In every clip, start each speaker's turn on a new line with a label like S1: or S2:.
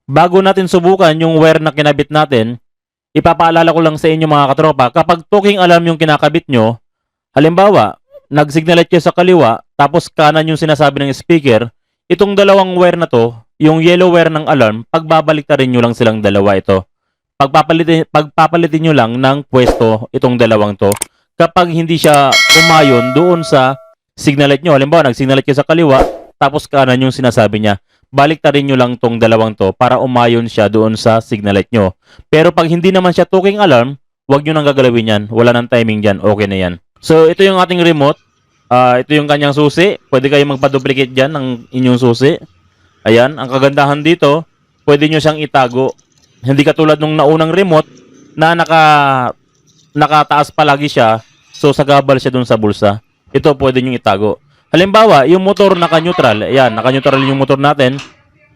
S1: Bago natin subukan yung wire na kinabit natin, ipapaalala ko lang sa inyo mga katropa, kapag talking alarm yung kinakabit nyo, halimbawa, nag-signal light kayo sa kaliwa, tapos kanan yung sinasabi ng speaker, itong dalawang wire na to, yung yellow wire ng alarm, pagbabalik-tarin nyo lang silang dalawa ito. Pagpapalitin nyo lang ng pwesto itong dalawang to kapag hindi siya umayon doon sa signal light nyo. Halimbawa, nag-signal light kayo sa kaliwa, tapos kanan yung sinasabi niya. Baliktarin nyo lang tong dalawang to para umayon siya doon sa signal light nyo. Pero pag hindi naman siya talking alarm, huwag nyo nang gagalawin yan. Wala nang timing dyan. Okay na yan. So, ito yung ating remote. Ito yung kanyang susi. Pwede kayo magpa-duplicate dyan ng inyong susi. Ayan. Ang kagandahan dito, pwede nyo siyang itago. Hindi katulad nung naunang remote na nakataas palagi siya. So, sagabal siya dun sa bulsa. Ito pwede nyo itago. Halimbawa, yung motor naka-neutral. Ayan, naka-neutral yung motor natin.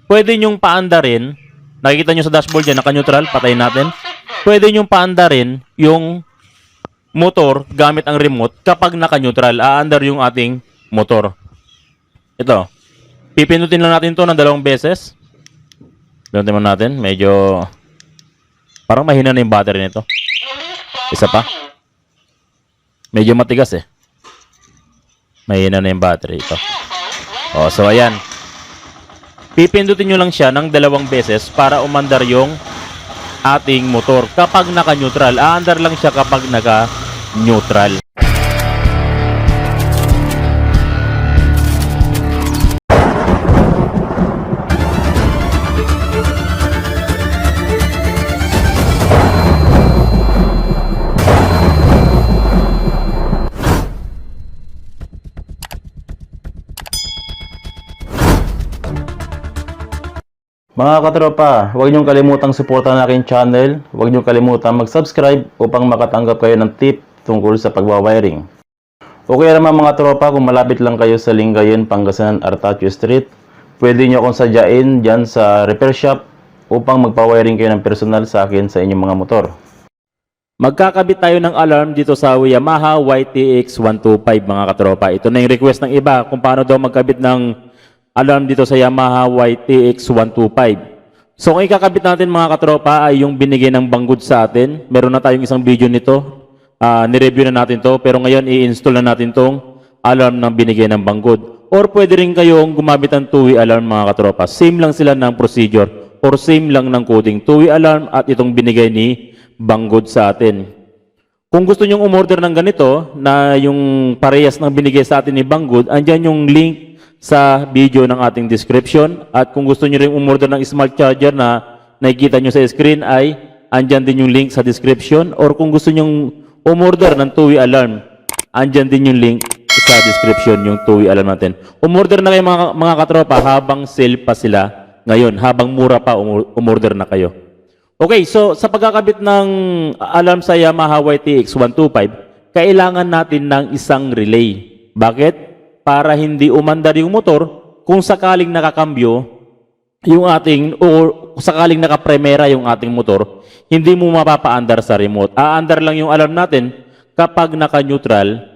S1: Pwede nyong paandarin. Nakikita nyo sa dashboard yan, naka-neutral. Patayin natin. Pwede nyong paandarin yung motor gamit ang remote kapag naka-neutral. Aandar yung ating motor. Ito. Pipindutin lang natin to ng 2 beses. Pindutin mo natin. Medyo parang mahina na yung battery nito. Isa pa. Medyo matigas eh. Mahina na yung battery ito. O, so ayan. Pipindutin nyo lang siya ng 2 beses para umandar yung ating motor. Kapag naka-neutral, aandar lang siya kapag naka-neutral. Mga katropa, huwag niyong kalimutang suportahan ang aking channel. Huwag niyong kalimutang mag-subscribe upang makatanggap kayo ng tip tungkol sa pagwawiring. Okay naman mga tropa, kung malapit lang kayo sa Lingayen, Pangasinan, Artacho Street, pwede niyo akong sadyain dyan sa repair shop upang magpa-wiring kayo ng personal sa akin sa inyong mga motor. Magkakabit tayo ng alarm dito sa Yamaha YTX 125 mga katropa. Ito na yung request ng iba kung paano daw magkabit ng alarm dito sa Yamaha YTX 125. So, kung ikakabit natin mga katropa ay yung binigay ng Banggood sa atin. Meron na tayong isang video nito. Nireview na natin to. Pero ngayon, i-install na natin tong alarm ng binigay ng Banggood. Or pwede rin kayong gumamit ng two-way alarm mga katropa. Same lang sila ng procedure. Or same lang ng coding. Two-way alarm at itong binigay ni Banggood sa atin. Kung gusto nyong umorder ng ganito, na yung parehas ng binigay sa atin ni Banggood, andyan yung link sa video ng ating description. At kung gusto nyo rin umorder ng smart charger na nakikita nyo sa screen ay andyan din yung link sa description. Or kung gusto nyo umorder ng two-way alarm, andyan din yung link sa description yung two-way alarm natin. Umorder na kayo mga katropa habang sale pa sila ngayon. Habang mura pa, umorder na kayo. Okay, so sa pagkakabit ng alarm sa Yamaha YTX 125, kailangan natin ng isang relay. Bakit? Para hindi umandar yung motor kung sakaling nakakambyo yung ating o sakaling nakapremera yung ating motor, hindi mo mapapaandar sa remote. Aandar lang yung alarm natin kapag naka-neutral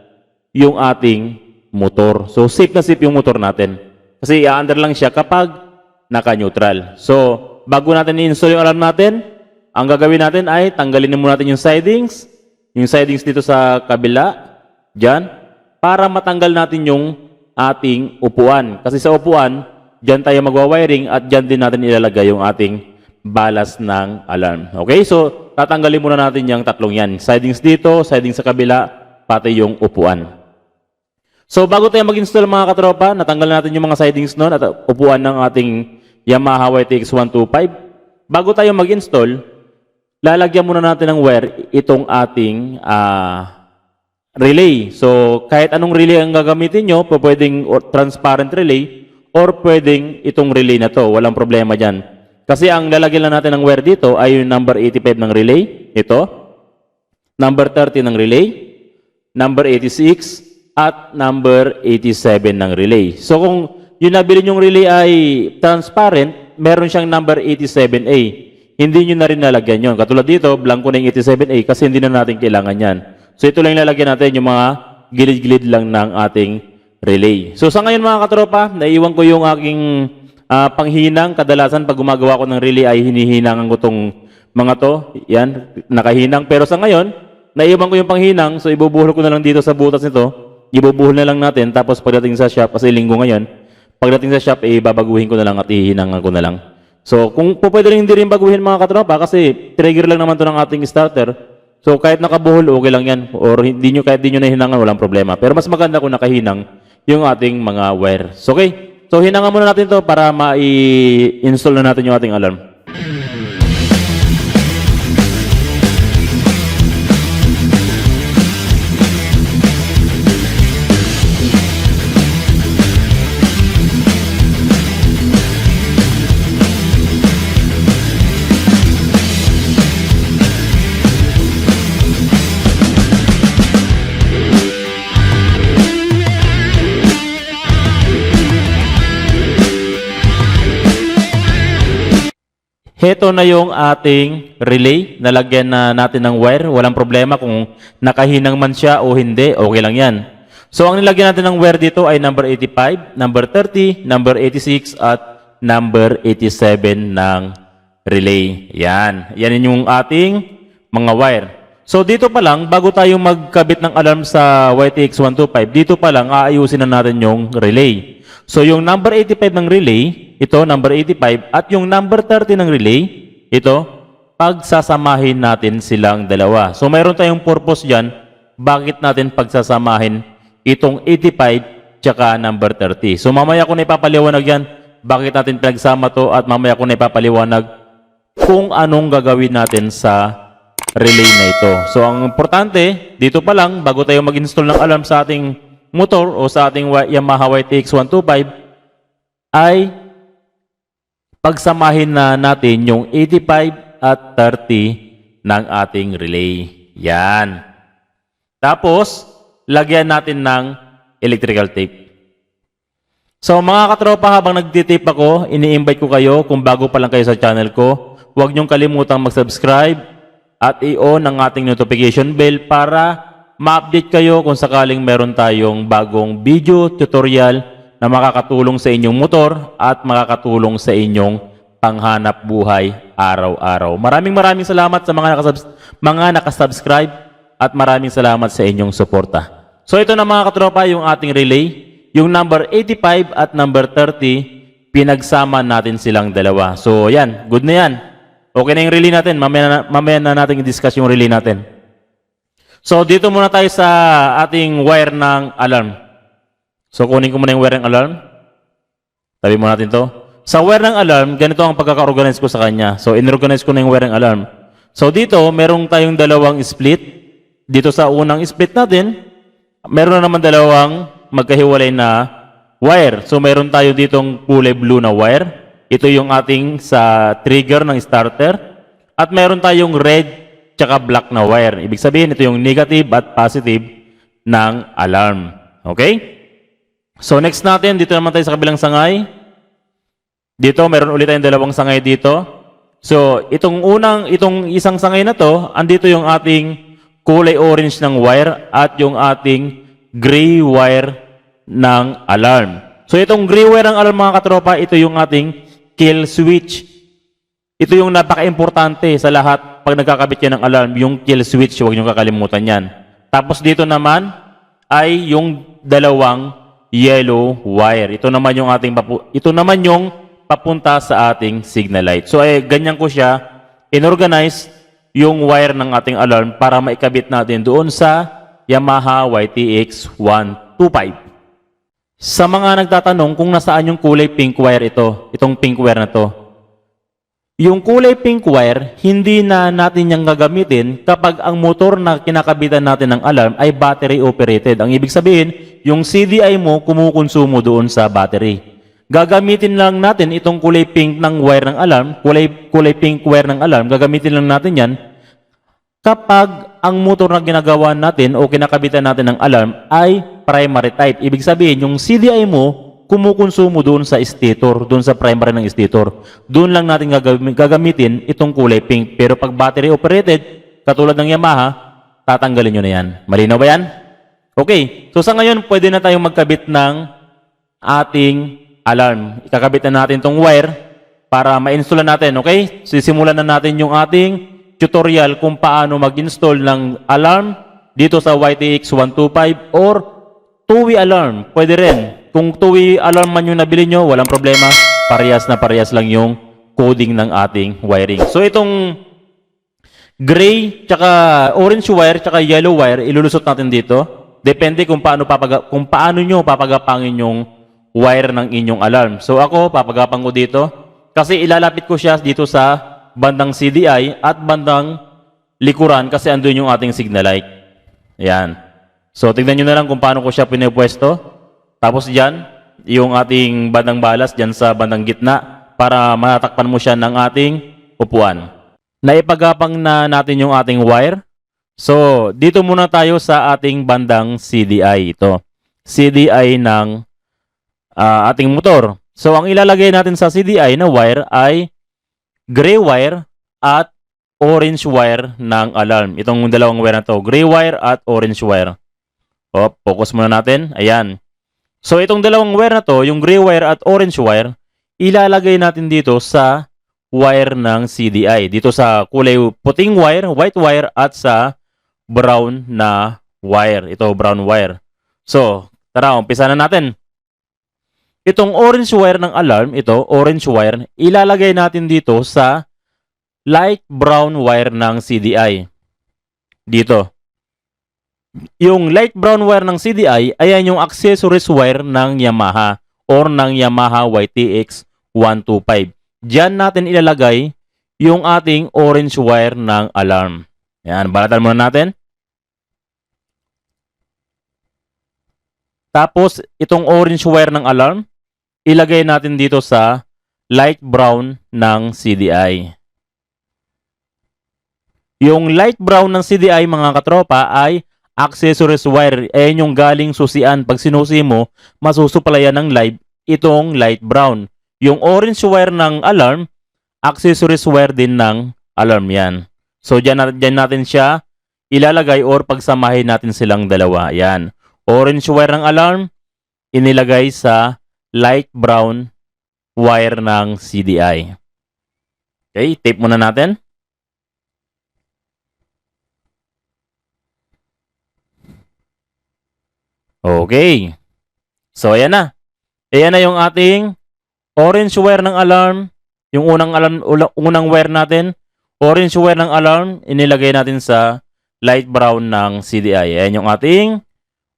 S1: yung ating motor. So safe na safe yung motor natin. Kasi aandar lang siya kapag naka-neutral. So bago natin i-install yung alarm natin, ang gagawin natin ay tanggalin muna natin yung sidings dito sa kabila, dyan, para matanggal natin yung ating upuan. Kasi sa upuan, dyan tayo magwa-wiring at dyan din natin ilalagay yung ating balas ng alarm. Okay? So, tatanggalin muna natin yung tatlong yan. Sidings dito, sidings sa kabila, pati yung upuan. So, bago tayo mag-install mga katropa, natanggal natin yung mga sidings nun at upuan ng ating Yamaha YTX 125. Bago tayo mag-install, lalagyan muna natin ng wire itong ating relay. So, kahit anong relay ang gagamitin nyo, pwedeng transparent relay or pwedeng itong relay na to. Walang problema dyan. Kasi ang lalagyan lang natin ng wire dito ay yung number 85 ng relay. Ito. Number 30 ng relay. Number 86 at number 87 ng relay. So, kung yung nabili nyong relay ay transparent, meron siyang number 87A. Hindi nyo na rin nalagyan yun. Katulad dito, blanco na yung 87A kasi hindi na natin kailangan yan. So ito lang lalagyan natin yung mga gilid-gilid lang ng ating relay. So sa ngayon mga katropa, naiwan ko yung aking panghinang, kadalasan pag gumagawa ko ng relay ay hinihinangan ko tong mga to. Yan, nakahinang. Pero sa ngayon, naiwan ko yung panghinang, so ibubuhol ko na lang dito sa butas nito. Ibubuhol na lang natin, tapos pagdating sa shop, kasi linggo ngayon, pagdating sa shop, babaguhin ko na lang at hihinangan ko na lang. So, kung pwede rin hindi rin baguhin mga katropa, kasi trigger lang naman to ng ating starter. So, kahit nakabuhol, okay lang yan. Or kahit di nyo nahinangan, walang problema. Pero mas maganda kung nakahinang yung ating mga wire. So, okay. So, hinangan muna natin to para ma-install na natin yung ating alarm. Heto na yung ating relay. Nalagyan na natin ng wire. Walang problema kung nakahinang man siya o hindi. Okay lang yan. So, ang nilagyan natin ng wire dito ay number 85, number 30, number 86, at number 87 ng relay. Yan. Yan yung ating mga wire. So, dito pa lang, bago tayo magkabit ng alarm sa YTX125, dito pa lang, aayusin na natin yung relay. So, yung number 85 ng relay, ito, number 85, at yung number 30 ng relay, ito, pagsasamahin natin silang dalawa. So, mayroon tayong purpose dyan, bakit natin pagsasamahin itong 85 tsaka number 30. So, mamaya ko na ipapaliwanag yan, bakit natin pinagsama to, at mamaya ko na ipapaliwanag kung anong gagawin natin sa relay na ito. So, ang importante, dito pa lang, bago tayo mag-install ng alarm sa ating motor o sa ating Yamaha YTX125, ay pagsamahin na natin yung 85 at 30 ng ating relay. Yan. Tapos, lagyan natin ng electrical tape. So, mga katropa, habang nagtitape ako, ini-invite ko kayo, kung bago pa lang kayo sa channel ko, huwag niyong kalimutang mag-subscribe at i-on ang ating notification bell para ma-update kayo kung sakaling meron tayong bagong video tutorial na makakatulong sa inyong motor at makakatulong sa inyong panghanap buhay araw-araw. Maraming salamat sa mga nakasubscribe at maraming salamat sa inyong suporta. So ito na mga katropa yung ating relay. Yung number 85 at number 30, pinagsama natin silang dalawa. So yan, good na yan. Okay na yung relay natin. Mamaya na natin i-discuss yung relay natin. So, dito muna tayo sa ating wire ng alarm. So, kunin ko muna yung wire ng alarm. Tabi muna natin to. Sa wire ng alarm, ganito ang pagkaka-organize ko sa kanya. So, in-organize ko na yung wire ng alarm. So, dito, merong tayong dalawang split. Dito sa unang split natin, meron na naman dalawang magkahiwalay na wire. So, meron tayo ditong kulay blue na wire. Ito yung ating sa trigger ng starter. At meron tayong red tsaka black na wire. Ibig sabihin, ito yung negative at positive ng alarm. Okay? So, next natin, dito naman tayo sa kabilang sangay. Dito, meron ulit tayong dalawang sangay dito. So, itong isang sangay na to, andito yung ating kulay orange ng wire at yung ating gray wire ng alarm. So, itong gray wire ng alarm, mga katropa, ito yung ating kill switch. Ito yung napaka-importante sa lahat pag nagkakabit yan ng alarm, yung kill switch, huwag niyong kakalimutan yan. Tapos dito naman ay yung dalawang yellow wire. Ito naman yung papunta sa ating signal light. So ganyan ko siya inorganize yung wire ng ating alarm para maikabit natin doon sa Yamaha YTX 125. Sa mga nagtatanong kung nasaan yung kulay pink wire itong pink wire na to. Yung kulay pink wire, hindi na natin yung gagamitin kapag ang motor na kinakabitan natin ng alarm ay battery operated. Ang ibig sabihin, yung CDI mo kumukonsumo doon sa battery. Gagamitin lang natin itong kulay pink ng wire ng alarm, kulay pink wire ng alarm, gagamitin lang natin yan kapag ang motor na ginagawa natin o kinakabitan natin ng alarm ay primary type. Ibig sabihin, yung CDI mo kumukonsumo doon sa stator, doon sa primary ng stator. Doon lang natin gagamitin itong kulay pink. Pero pag battery operated, katulad ng Yamaha, tatanggalin nyo na yan. Malinaw ba yan? Okay. So sa ngayon, pwede na tayong magkabit ng ating alarm. Ikakabit na natin tong wire para ma-install natin, okay? Sisimulan na natin yung ating tutorial kung paano mag-install ng alarm dito sa YTX 125 or two-way alarm. Pwede rin. Kung two-way alarm man yung nabili nyo, walang problema. Parehas na parehas lang yung coding ng ating wiring. So itong gray, tsaka orange wire, tsaka yellow wire, ilulusot natin dito. Depende kung paano nyo papagapangin yung wire ng inyong alarm. So ako, papagapang ko dito. Kasi ilalapit ko siya dito sa bandang CDI at bandang likuran kasi andun yung ating signal light. Ayan. So tignan nyo na lang kung paano ko siya pinipwesto. Tapos dyan, yung ating bandang balas dyan sa bandang gitna para matakpan mo siya ng ating upuan. Naipagapang na natin yung ating wire. So, dito muna tayo sa ating bandang CDI. Ito. CDI ng ating motor. So, ang ilalagay natin sa CDI na wire ay gray wire at orange wire ng alarm. Itong dalawang wire na to. Gray wire at orange wire. O, focus muna natin. Ayan. So, itong dalawang wire na to, yung gray wire at orange wire, ilalagay natin dito sa wire ng CDI. Dito sa kulay puting wire, white wire, at sa brown na wire. Ito, brown wire. So, tara, umpisa na natin. Itong orange wire ng alarm, ito, orange wire, ilalagay natin dito sa light brown wire ng CDI. Dito. Yung light brown wire ng CDI, ayan yung accessories wire ng Yamaha or ng Yamaha YTX 125. Diyan natin ilalagay yung ating orange wire ng alarm. Ayan, balatan muna natin. Tapos, itong orange wire ng alarm, ilagay natin dito sa light brown ng CDI. Yung light brown ng CDI, mga katropa, ay accessories wire. Ayan yung galing susian. Pag sinusi mo, masusuplayan ng live itong light brown. Yung orange wire ng alarm, accessories wire din ng alarm yan. So, dyan natin siya ilalagay or pagsamahin natin silang dalawa. Yan. Orange wire ng alarm, inilagay sa light brown wire ng CDI. Okay, tape muna natin. Okay. So, ayan na. Ayan na yung ating orange wire ng alarm. Yung unang wire natin. Orange wire ng alarm, inilagay natin sa light brown ng CDI. Ayan yung ating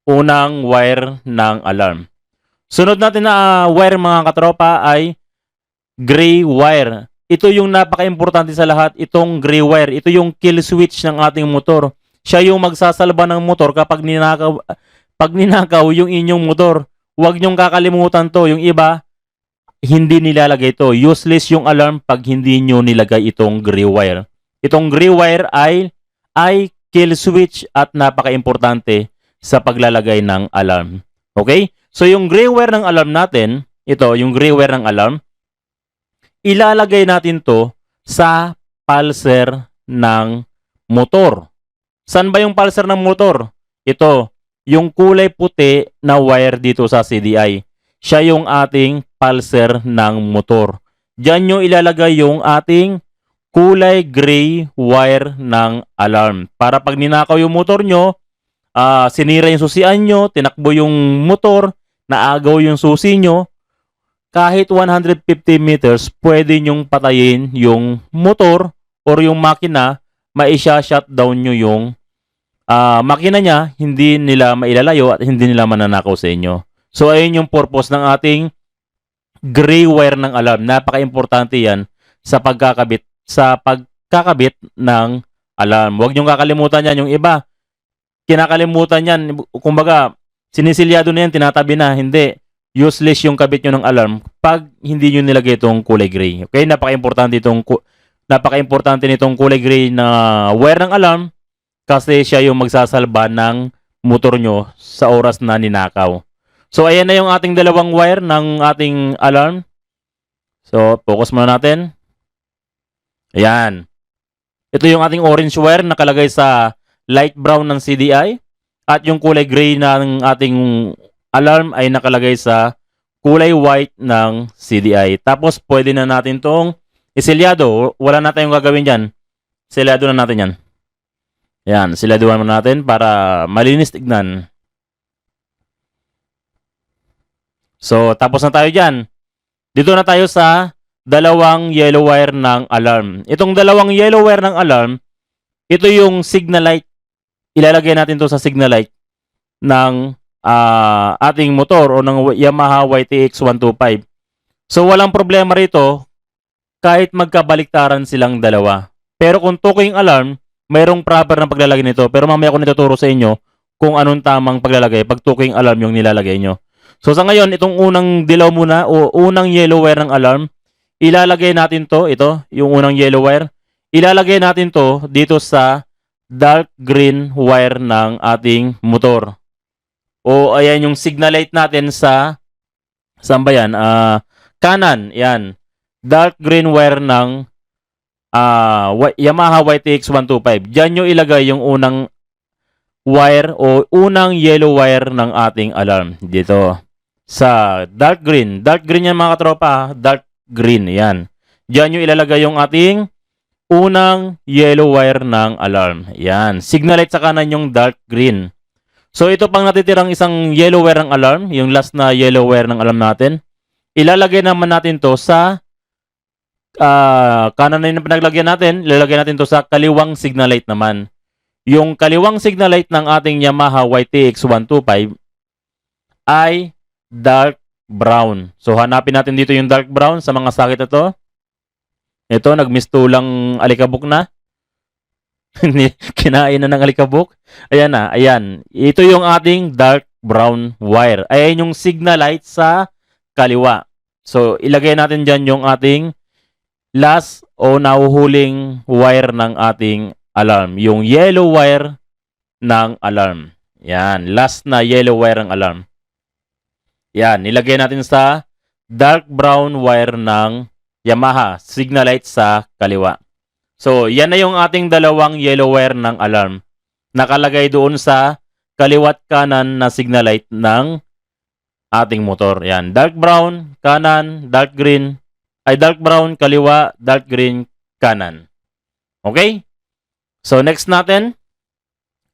S1: unang wire ng alarm. Sunod natin na wire, mga katropa, ay gray wire. Ito yung napaka-importante sa lahat, itong gray wire. Ito yung kill switch ng ating motor. Siya yung magsasalba ng motor kapag ninakaw yung inyong motor. Huwag nyong kakalimutan to. Yung iba, hindi nilalagay to. Useless yung alarm pag hindi nyo nilagay itong gray wire. Itong gray wire ay kill switch at napaka-importante sa paglalagay ng alarm. Okay? So, yung gray wire ng alarm natin, ito, yung gray wire ng alarm, ilalagay natin to sa pulser ng motor. Saan ba yung pulser ng motor? Ito, yung kulay puti na wire dito sa CDI. Siya yung ating pulser ng motor. Diyan nyo ilalagay yung ating kulay gray wire ng alarm. Para pag ninakaw yung motor nyo, sinira yung susian nyo, tinakbo yung motor, naagaw yung susi nyo, kahit 150 meters, pwede nyong patayin yung motor or yung makina, maisha-shutdown nyo yung makina niya, hindi nila mailalayo at hindi nila mananakaw sa inyo. So, ayun yung purpose ng ating gray wire ng alarm. Napaka-importante yan sa pagkakabit ng alarm. Huwag niyong kakalimutan yan. Yung iba, kinakalimutan yan. Kumbaga, sinisilyado na yan, tinatabi na. Hindi. Useless yung kabit nyo ng alarm pag hindi nyo nilagay itong kulay gray. Okay? Napaka-importante nitong kulay gray na wire ng alarm kasi siya yung magsasalba ng motor nyo sa oras na ninakaw. So, ayan na yung ating dalawang wire ng ating alarm. So, focus muna natin. Ayan. Ito yung ating orange wire nakalagay sa light brown ng CDI. At yung kulay gray ng ating alarm ay nakalagay sa kulay white ng CDI. Tapos pwede na natin tong isilyado. Wala na tayong gagawin dyan. Silyado na natin yan. Yan, silyaduhan mo natin para malinis tignan. So, tapos na tayo dyan. Dito na tayo sa dalawang yellow wire ng alarm. Itong dalawang yellow wire ng alarm, ito yung signal light. Ilalagay natin to sa signal light ng ating motor o ng Yamaha YTX 125. So, walang problema rito kahit magkabaliktaran silang dalawa. Pero kung tuking alarm, mayroong proper na paglalagay nito. Pero mamaya ko nituturo sa inyo kung anong tamang paglalagay pag tuking alarm yung nilalagay nyo. So sa ngayon, itong unang dilaw muna o unang yellow wire ng alarm, ilalagay natin to, ito, yung unang yellow wire. Ilalagay natin to dito sa dark green wire ng ating motor. O ayan yung signal light natin sa, saan ba yan? Kanan, yan. Dark green wire ng Yamaha YTX 125. Diyan nyo ilagay yung unang wire o unang yellow wire ng ating alarm. Dito. Sa dark green. Dark green yan mga katropa. Dark green. Yan. Diyan nyo ilalagay yung ating unang yellow wire ng alarm. Yan. Signal light sa kanan yung dark green. So ito pang natitirang isang yellow wire ng alarm. Yung last na yellow wire ng alarm natin. Ilalagay naman natin to sa kanan na yung pinaglagyan natin, ilalagay natin to sa kaliwang signal light naman. Yung kaliwang signal light ng ating Yamaha YTX 125 ay dark brown. So hanapin natin dito yung dark brown sa mga sakit na to. Ito, nagmistulang alikabok na. Kinain na ng alikabok. Ayan na, ayan. Ito yung ating dark brown wire. Ayan yung signal light sa kaliwa. So ilagay natin dyan yung ating last o nahuhuling wire ng ating alarm. Yung yellow wire ng alarm. Yan. Last na yellow wire ng alarm. Yan. Nilagay natin sa dark brown wire ng Yamaha. Signal light sa kaliwa. So, yan na yung ating dalawang yellow wire ng alarm. Nakalagay doon sa kaliwat kanan na signal light ng ating motor. Yan. Dark brown, kanan, dark green, ay dark brown, kaliwa, dark green, kanan. Okay? So, next natin,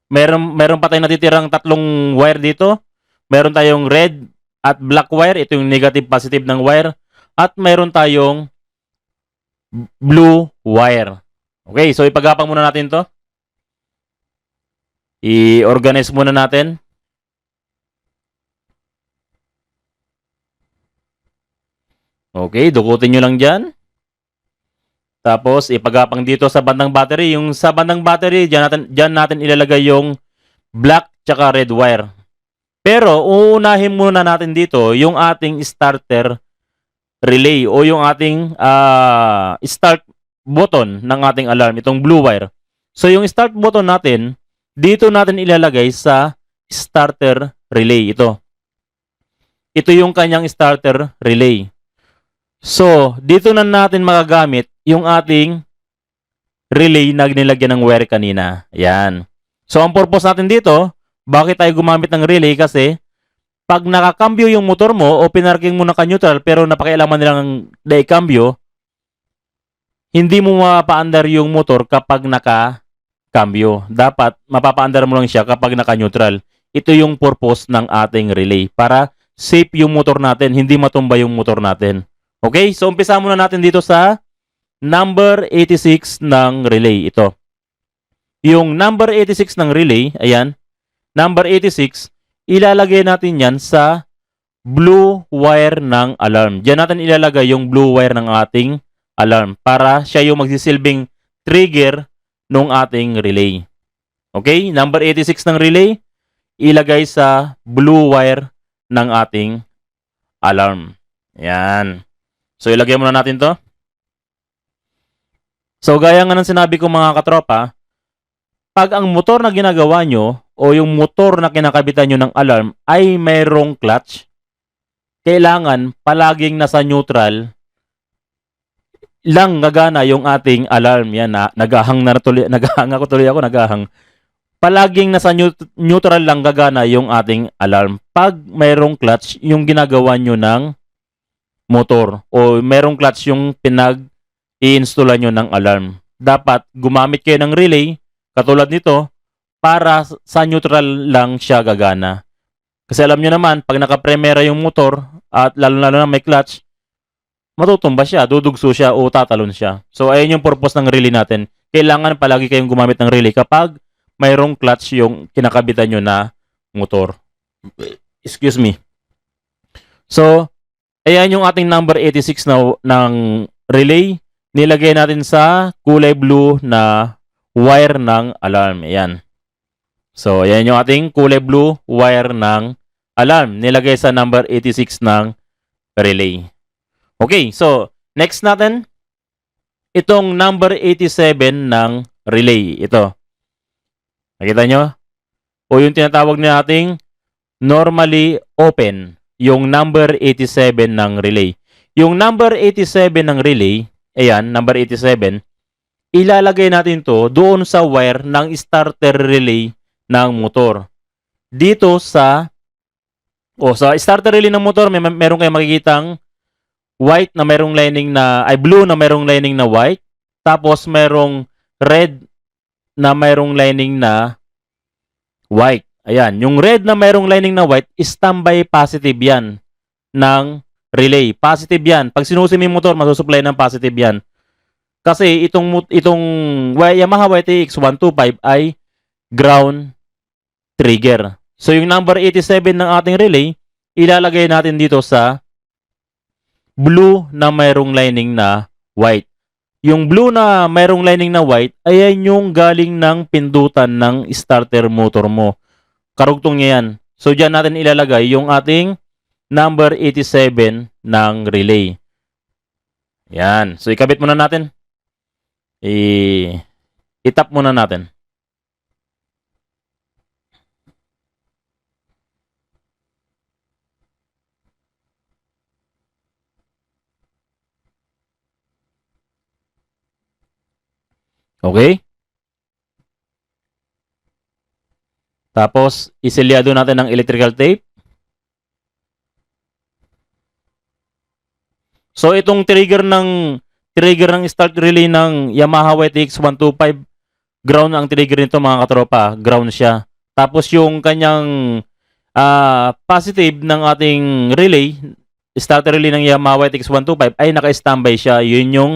S1: meron pa tayong natitirang tatlong wire dito. Meron tayong red at black wire. Ito yung negative, positive ng wire. At meron tayong blue wire. Okay, so ipagapang muna natin to. I-organize muna natin. Okay, dukutin nyo lang dyan. Tapos, ipagapang dito sa bandang battery. Yung sa bandang battery, dyan natin ilalagay yung black tsaka red wire. Pero, uunahin muna natin dito yung ating starter relay o yung ating start button ng ating alarm, itong blue wire. So, yung start button natin, dito natin ilalagay sa starter relay. Ito yung kanyang starter relay. So, dito na natin magagamit yung ating relay na nilagyan ng wire kanina. Ayan. So, ang purpose natin dito, bakit tayo gumamit ng relay? Kasi, pag nakakambyo yung motor mo o pinarking mo naka-neutral pero napakialaman nilang daikambyo, hindi mo mapapaandar yung motor kapag naka-cambio. Dapat, mapapaandar mo lang siya kapag naka-neutral. Ito yung purpose ng ating relay para safe yung motor natin, hindi matumba yung motor natin. Okay, so umpisa muna natin dito sa number 86 ng relay. Ito. Yung number 86 ng relay, ayan, number 86, ilalagay natin yan sa blue wire ng alarm. Diyan natin ilalagay yung blue wire ng ating alarm para siya yung magsisilbing trigger ng ating relay. Okay, number 86 ng relay, ilagay sa blue wire ng ating alarm. Ayan. So, ilagay muna natin to. So, gaya nga ng sinabi ko mga katropa, pag ang motor na ginagawa nyo o yung motor na kinakabitan nyo ng alarm ay mayroong clutch, kailangan palaging nasa neutral lang gagana yung ating alarm. Yan na, nagahang ako tuloy ako, nagahang. palaging nasa neutral lang gagana yung ating alarm. Pag mayroong clutch yung ginagawa nyo ng motor o mayroong clutch yung pinag-i-installan nyo ng alarm. Dapat gumamit kayo ng relay katulad nito para sa neutral lang siya gagana. Kasi alam nyo naman, pag nakapremera yung motor at lalo-lalo na may clutch, matutumba siya, dudugso siya o tatalon siya. So ayun yung purpose ng relay natin. Kailangan palagi kayong gumamit ng relay kapag mayroong clutch yung kinakabitan nyo na motor. Excuse me. So, ayan yung ating number 86 ng relay. Nilagay natin sa kulay blue na wire ng alarm. Ayan. So, ayan yung ating kulay blue wire ng alarm. Nilagay sa number 86 ng relay. Okay, so, next natin, itong number 87 ng relay. Ito. Nakita nyo? O yung tinatawag na nating normally open. Yung number 87 ng relay. Yung number 87 ng relay, ayan, number 87, ilalagay natin to doon sa wire ng starter relay ng motor. Dito sa starter relay ng motor, meron kayong makikitang white na merong lining na, blue na merong lining na white. Tapos merong red na mayroong lining na white. Ayan, yung red na mayroong lining na white, standby positive yan ng relay. Positive yan. Pag sinusim yung motor, masusupply ng positive yan. Kasi itong Yamaha YTX 125 ay ground trigger. So yung number 87 ng ating relay, ilalagay natin dito sa blue na mayroong lining na white. Yung blue na mayroong lining na white, ayan yung galing ng pindutan ng starter motor mo. Karugtong niya yan. So, dyan natin ilalagay yung ating number 87 ng relay. Yan. So, ikabit muna natin. I-tap muna natin. Okay? Tapos, iselyado natin ng electrical tape. So, itong trigger ng start relay ng Yamaha YTX 125, ground ang trigger nito mga katropa. Ground siya. Tapos, yung kanyang positive ng ating relay, starter relay ng Yamaha YTX 125, ay naka-standby siya. Yun yung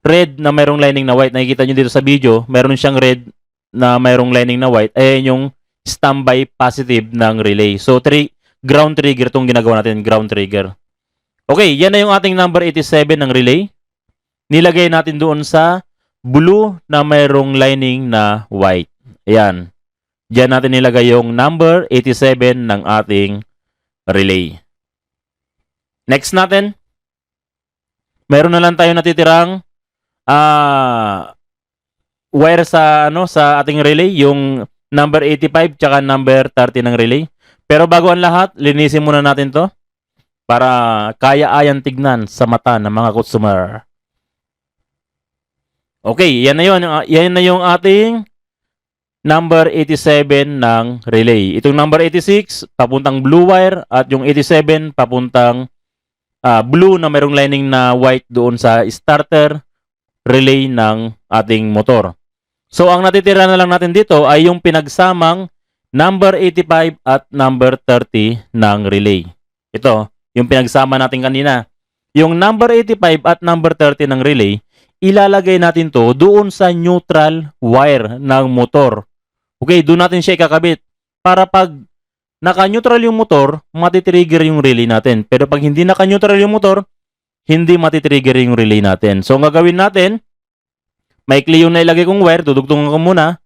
S1: red na mayroong lining na white. Nakikita nyo dito sa video, meron siyang red na mayroong lining na white. Ayan yung standby positive ng relay. So, ground trigger itong ginagawa natin, ground trigger. Okay, yan na yung ating number 87 ng relay. Nilagay natin doon sa blue na mayroong lining na white. Ayan. Diyan natin nilagay yung number 87 ng ating relay. Next natin, meron na lang tayo natitirang wire sa ating relay, yung number 85 tsaka number 30 ng relay. Pero bago ang lahat, linisin muna natin to para kaya-ayan tignan sa mata ng mga customer. Okay, yan na yung ating number 87 ng relay. Itong number 86 papuntang blue wire at yung 87 papuntang blue na mayroong lining na white doon sa starter relay ng ating motor. So, ang natitira na lang natin dito ay yung pinagsamang number 85 at number 30 ng relay. Ito, yung pinagsama natin kanina. Yung number 85 at number 30 ng relay, ilalagay natin to doon sa neutral wire ng motor. Okay, doon natin siya ikakabit. Para pag naka-neutral yung motor, matitrigger yung relay natin. Pero pag hindi naka-neutral yung motor, hindi matitrigger yung relay natin. So, ang gagawin natin, maikli yung nailagay kong wire, dudugtungan ko muna.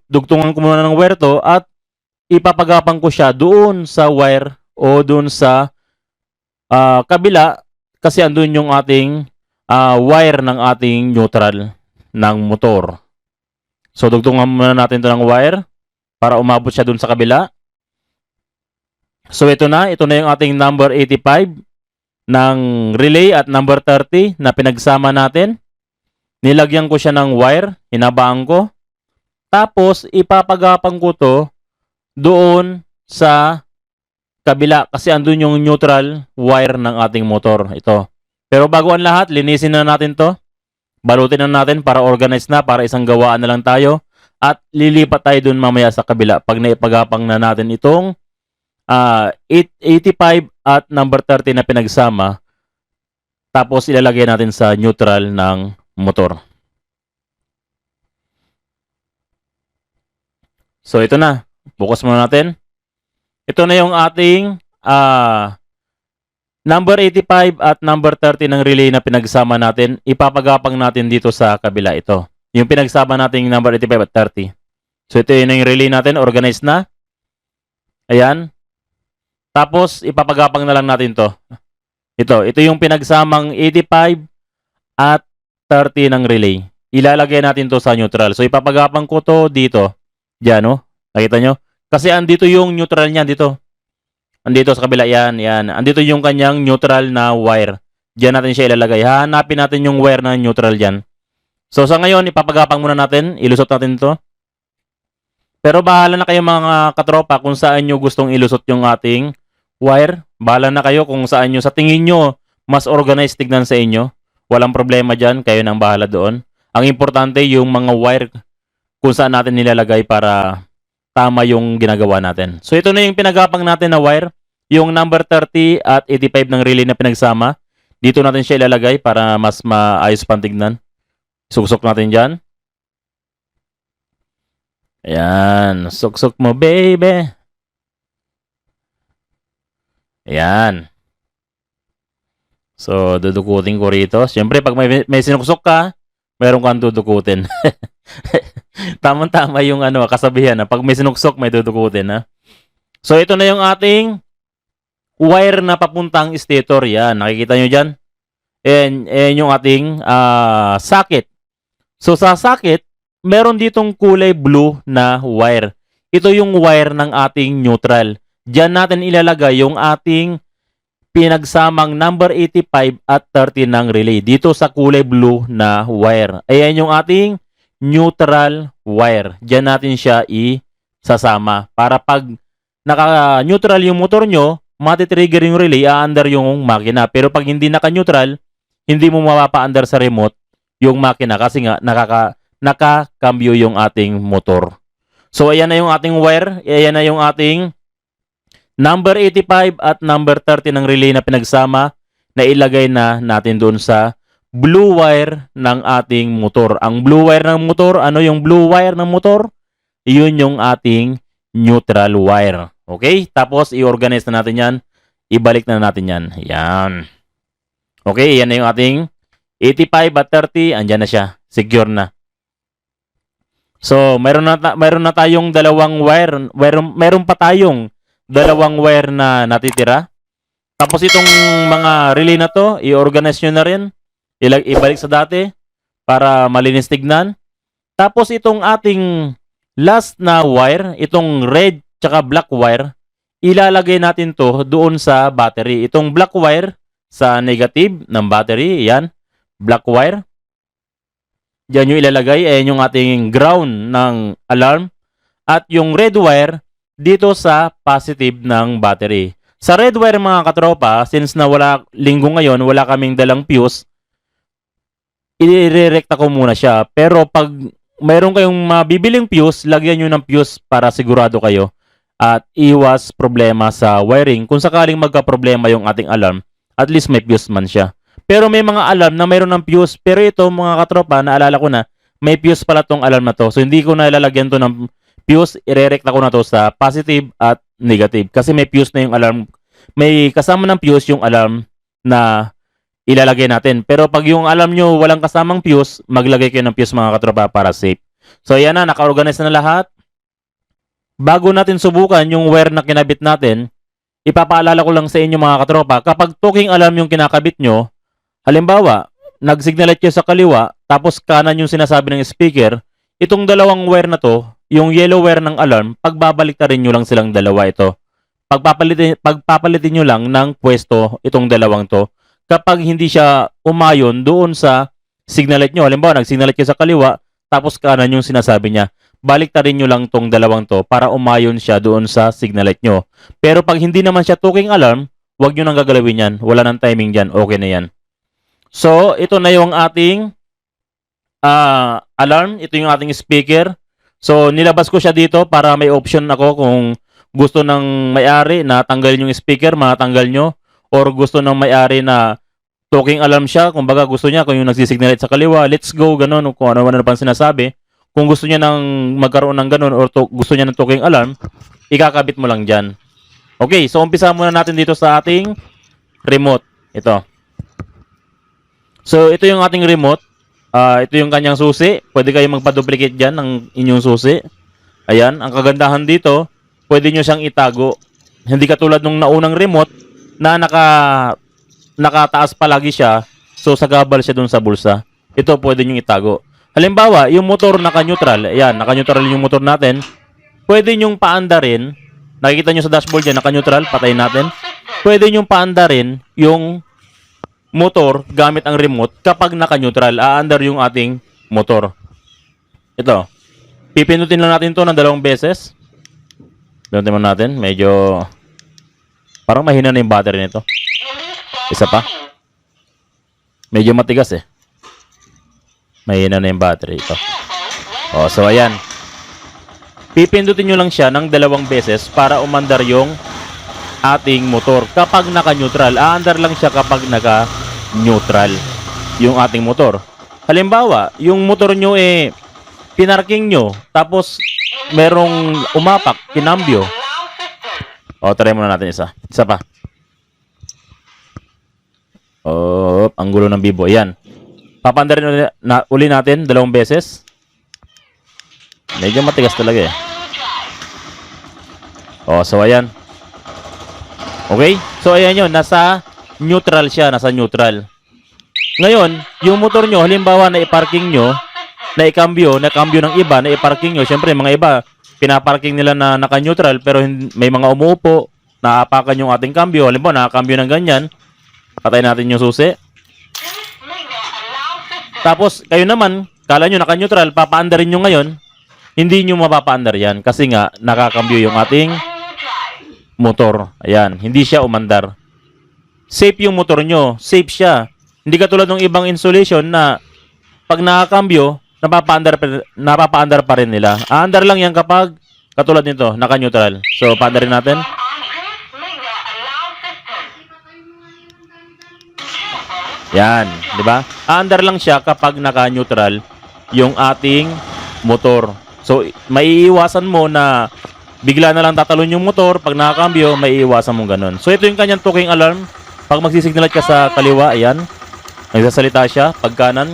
S1: Dugtungan ko muna ng wire to at ipapagapang ko siya doon sa wire o doon sa kabila kasi andun yung ating wire ng ating neutral ng motor. So, dugtungan muna natin to ng wire para umabot siya doon sa kabila. So, ito na yung ating number 85 ng relay at number 30 na pinagsama natin. Nilagyan ko siya ng wire, hinabaan ko. Tapos, ipapagapang ko to doon sa kabila kasi andun yung neutral wire ng ating motor. Ito. Pero bago ang lahat, linisin na natin to. Balutin na natin para organized na, para isang gawaan na lang tayo. At lilipat tayo dun mamaya sa kabila pag naipagapang na natin itong 85 at number 30 na pinagsama. Tapos ilalagay natin sa neutral ng motor. So ito na. Bukas muna natin. Ito na yung ating number 85 at number 30 ng relay na pinagsama natin. Ipapagapang natin dito sa kabila ito. Yung pinagsama natin number 85 at 30. So ito yun yung relay natin. Organized na. Ayan. Tapos ipapagapang na lang natin to. Ito yung pinagsamang 85 at 30 ng relay. Ilalagay natin to sa neutral. So ipapagapang ko to dito. Diyan, no? Nakita nyo? Kasi andito yung neutral niyan dito. Andito sa kabila yan. Andito yung kanyang neutral na wire. Diyan natin siya ilalagay. Hahanapin natin yung wire na neutral diyan. So sa ngayon, ipapagapang muna natin. Ilusot natin to. Pero bahala na kayo mga katropa kung saan nyo gustong ilusot yung ating wire. Bahala na kayo kung saan nyo sa tingin nyo mas organized tignan sa inyo. Walang problema dyan. Kayo nang bahala doon. Ang importante yung mga wire kung saan natin nilalagay para tama yung ginagawa natin. So ito na yung pinagapang natin na wire. Yung number 30 at 85 ng relay na pinagsama. Dito natin siya ilalagay para mas maayos pang tignan. Suksok natin dyan. Ayan. Suksok mo, baby. Ayan. So, dudukutin ko rito. Siyempre, pag may sinuksok ka, meron kang dudukutin. Tama-tama yung kasabihan. Pag may sinuksok, may dudukutin. So, ito na yung ating wire na papuntang stator. Yan. Nakikita nyo dyan? Ayan yung ating socket. So, sa socket, meron ditong kulay blue na wire. Ito yung wire ng ating neutral. Diyan natin ilalagay yung ating pinagsamang number 85 at 30 ng relay. Dito sa kulay blue na wire. Ayan yung ating neutral wire. Diyan natin siya isasama. Para pag naka-neutral yung motor nyo, matitrigger yung relay, a-under yung makina. Pero pag hindi naka-neutral, hindi mo mapapa-under sa remote yung makina kasi nga nakakambyo yung ating motor. So, ayan na yung ating wire. Ayan na yung ating number 85 at number 30 ng relay na pinagsama na ilagay na natin doon sa blue wire ng ating motor. Ang blue wire ng motor, ano yung blue wire ng motor? Yun yung ating neutral wire. Okay? Tapos, i-organize na natin yan. Ibalik na natin yan. Yan. Okay, yan na yung ating 85 at 30. Andyan na siya. Secure na. So, mayroon na tayong dalawang wire. Mayroon pa tayong dalawang wire na natitira. Tapos itong mga relay na to, i-organize nyo na rin. Ibalik sa dati para malinis tignan. Tapos itong ating last na wire, itong red tsaka black wire, ilalagay natin to doon sa battery. Itong black wire sa negative ng battery, yan, black wire. Diyan yung ilalagay, ayan yung ating ground ng alarm. At yung red wire, dito sa positive ng battery. Sa red wire mga katropa, since na linggo ngayon, wala kaming dalang fuse, i-rerekta ko muna siya. Pero pag mayroon kayong mabibiling fuse, lagyan nyo ng fuse para sigurado kayo at iwas problema sa wiring. Kung sakaling magka-problema yung ating alarm, at least may fuse man siya. Pero may mga alarm na mayroon ng fuse. Pero ito mga katropa, naalala ko na, may fuse pala tong alarm na to. So hindi ko na ilalagyan to ng fuse, irerekta ko na to sa positive at negative. Kasi may fuse na yung alarm. May kasama ng fuse yung alarm na ilalagay natin. Pero pag yung alarm nyo walang kasamang fuse, maglagay kayo ng fuse mga katropa para safe. So yan na, naka-organize na lahat. Bago natin subukan yung wire na kinabit natin, ipapaalala ko lang sa inyo mga katropa, kapag talking alarm yung kinakabit nyo, halimbawa, nag-signal kayo sa kaliwa, tapos kanan yung sinasabi ng speaker, itong dalawang wire na to, yung yellow wire ng alarm, pagbabaliktarin nyo lang silang dalawa ito. Pagpapalitin nyo lang ng pwesto itong dalawang to. Kapag hindi siya umayon doon sa signalet nyo, halimbawa, nag-signalet kayo sa kaliwa, tapos kanan yung sinasabi niya, baliktarin nyo lang tong dalawang to para umayon siya doon sa signal light nyo. Pero pag hindi naman siya talking alarm, huwag nyo nang gagalawin yan. Wala nang timing dyan. Okay na yan. So, ito na yung ating alarm. Ito yung ating speaker. So, nilabas ko siya dito para may option ako kung gusto ng may-ari na tanggalin yung speaker, matanggal nyo. Or gusto ng may-ari na talking alarm siya, kung baga gusto niya, kung yung nagsisignal sa kaliwa, let's go, ganun, kung ano-ano pa sinasabi. Kung gusto niya nang magkaroon ng ganun, or gusto niya ng talking alarm, ikakabit mo lang dyan. Okay, so umpisa muna natin dito sa ating remote. Ito. So, ito yung ating remote. Ito yung kanyang susi. Pwede kayo magpa-duplicate dyan ng inyong susi. Ayan, ang kagandahan dito, pwede nyo siyang itago. Hindi katulad nung naunang remote na nakataas palagi siya, so sagabal siya dun sa bulsa. Ito pwede nyo itago. Halimbawa, yung motor naka-neutral, ayan, naka-neutral yung motor natin, pwede nyong paandarin, nakikita nyo sa dashboard yan, naka-neutral, patayin natin, pwede nyong paandarin yung motor gamit ang remote kapag naka-neutral, aandar yung ating motor. Ito, pipindutin lang natin to ng 2 beses. Pindutin mo natin, medyo parang mahina na yung battery nito. Isa pa. Medyo matigas eh. Mahina na yung battery ito. O, so ayan. Pipindutin nyo lang siya ng 2 beses para umandar yung ating motor. Kapag naka-neutral, aandar lang siya kapag naka-neutral yung ating motor. Halimbawa, yung motor nyo pinarking nyo, tapos merong umapak, kinambyo. O, try muna natin isa. Isa pa. Ang gulo ng bibo. Ayan. Papandarin uli natin 2 beses. Medyo matigas talaga eh. So ayan. Okay? So ayan yun. Nasa neutral siya. Nasa neutral. Ngayon, yung motor nyo, halimbawa na i-parking nyo, na i-cambio ng iba, na i-parking nyo. Siyempre, mga iba, pinaparking nila na naka-neutral, pero may mga umuupo, naapakan yung ating cambio. Halimbawa, naka-cambio ng ganyan. Patay natin yung susi. Tapos, kayo naman, kala nyo naka-neutral, papaandarin nyo ngayon, hindi nyo mapapaandar yan. Kasi nga, nakakambyo yung ating motor. Ayan, hindi siya umandar. Safe yung motor nyo. Safe siya. Hindi katulad ng ibang insulation na pag nakakambyo, napapaandar pa rin nila. Aandar lang yan kapag, katulad nito, naka-neutral. So, paandarin natin. Yan, di ba? Aandar lang siya kapag naka-neutral yung ating motor. So, maiiwasan mo na bigla na lang tatalon yung motor. Pag nakakambyo, maiiwasan mo ganun. So, ito yung kanyang talking alarm. Pag magsisignalat ka sa kaliwa, ayan. Nagsasalita siya pag kanan.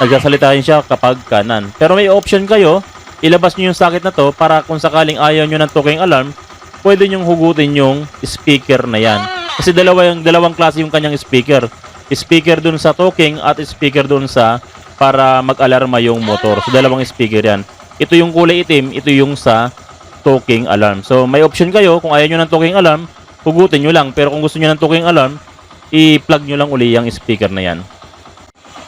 S1: Nagsasalita rin siya kapag kanan. Pero may option kayo. Ilabas nyo yung socket na to para kung sakaling ayaw nyo ng talking alarm, pwede nyong hugutin yung speaker na yan. Kasi dalawang klase yung kanyang speaker. Speaker dun sa talking at speaker dun sa para mag-alarma yung motor. So, 2 speaker yan. Ito yung kulay itim, ito yung sa talking alarm. So, may option kayo. Kung ayaw nyo ng talking alarm, hugutin nyo lang. Pero kung gusto nyo ng talking alarm, i-plug nyo lang uli yung speaker na yan.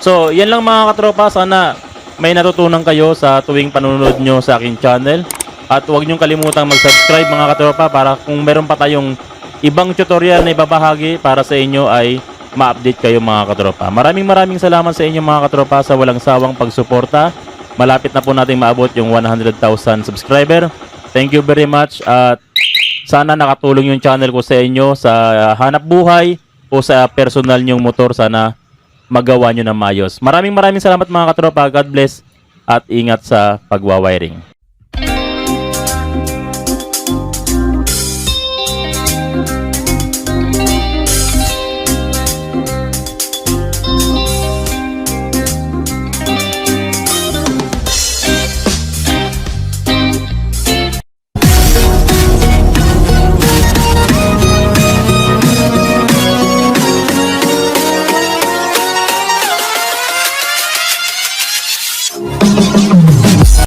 S1: So, yan lang mga katropa. Sana may natutunan kayo sa tuwing panunod nyo sa aking channel. At huwag nyo kalimutang mag-subscribe mga katropa para kung meron pa tayong ibang tutorial na ibabahagi para sa inyo ay ma-update kayo mga katropa. Maraming salamat sa inyo mga katropa sa walang sawang pagsuporta. Malapit na po nating maabot yung 100,000 subscriber. Thank you very much at sana nakatulong yung channel ko sa inyo sa hanap buhay o sa personal nyong motor. Sana magawa nyo ng mayos. Maraming salamat mga katropa. God bless at ingat sa pagwawiring.